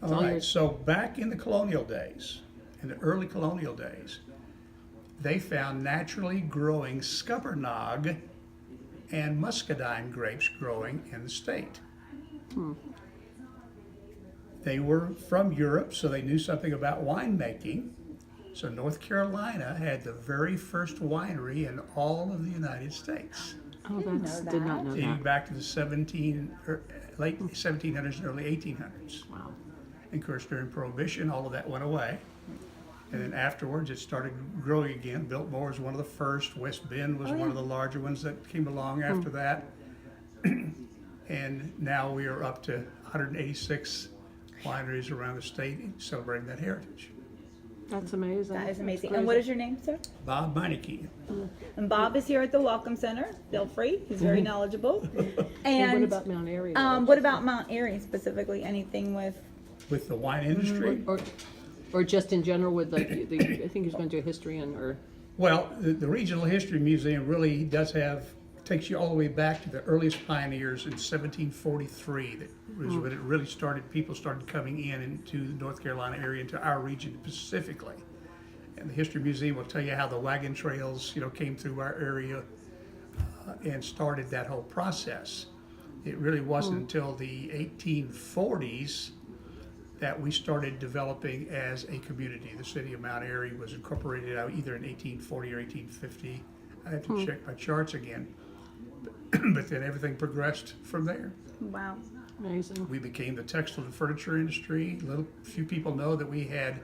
All right, so back in the colonial days, in the early colonial days, they found naturally growing scuppernong and muscadine grapes growing in the state. They were from Europe, so they knew something about winemaking. So North Carolina had the very first winery in all of the United States, Oh, that's, know did not that. know dating that. back to the late 1700s and early 1800s. Wow. And of course, during Prohibition, all of that went away. And then afterwards, it started growing again. Biltmore was one of the first. West Bend was one of the larger ones that came along after that. And now we are up to 186 wineries around the state celebrating that heritage. That's amazing. That is amazing. That's And what crazy. is your name, sir? Bob Meineke. And Bob is here at the Welcome Center. Feel free. He's very knowledgeable. And And what about Mount Airy? what about Mount Airy specifically? Anything with? With the wine industry, Or just in general with the I think he's going to do history or well, the Regional History Museum really does takes you all the way back to the earliest pioneers in 1743. That was when it really started, people started coming into the North Carolina area, into our region specifically. And the History Museum will tell you how the wagon trails, came through our area and started that whole process. It really wasn't until the 1840s that we started developing as a community. The city of Mount Airy was incorporated out either in 1840 or 1850. I have to check my charts again. But then everything progressed from there. Wow. amazing. We became the textile and furniture industry. Few people know that we had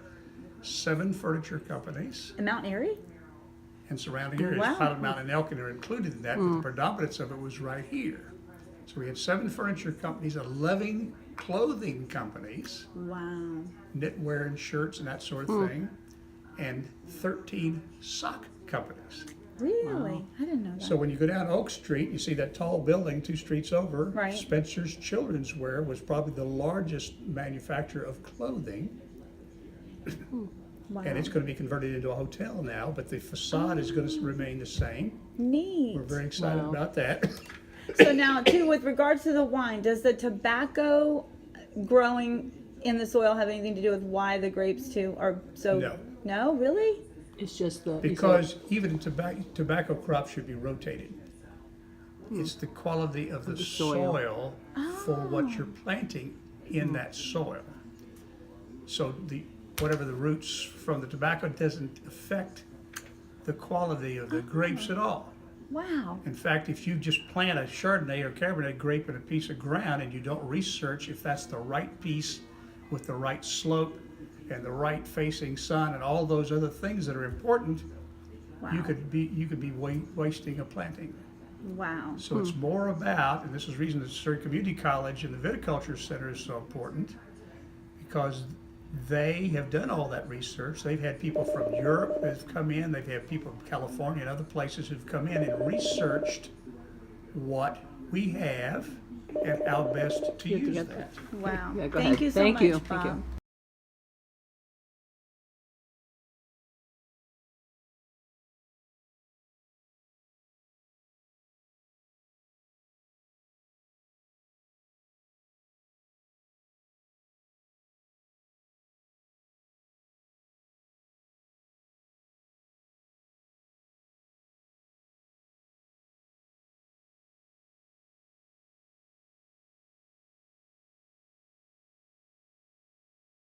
7 furniture companies And Mount Airy? and surrounding areas. Wow. Cloud Mountain and Elkin are included in that, but the predominance of it was right here. So we had 7 furniture companies, 11 clothing companies, Wow. knitwear and shirts and that sort of thing, and 13 sock companies. Really? I didn't know that. So when you go down Oak Street, you see that tall building 2 streets over. Right. Spencer's Children's Wear was probably the largest manufacturer of clothing, Wow. and it's going to be converted into a hotel now, but the facade is going to remain the same. Neat. We're very excited Wow. about that. So now, too, with regards to the wine, does the tobacco growing in the soil have anything to do with why the grapes too are so? No. No, really? It's just the Because even tobacco crops should be rotated. It's the quality of the soil for what you're planting in that soil. So whatever the roots from the tobacco doesn't affect the quality of the grapes at all. Wow. In fact, if you just plant a Chardonnay or Cabernet grape in a piece of ground and you don't research if that's the right piece with the right slope and the right facing sun and all those other things that are important, Wow. you could be wasting a planting. Wow. So it's more about, and this is the reason that Surrey Community College and the Viticulture Center is so important, because they have done all that research. They've had people from Europe that have come in. They've had people from California and other places who've come in and researched what we have and how best to use get that. that. Wow. Yeah, go Thank ahead. you so Thank much, you. Bob. Thank you.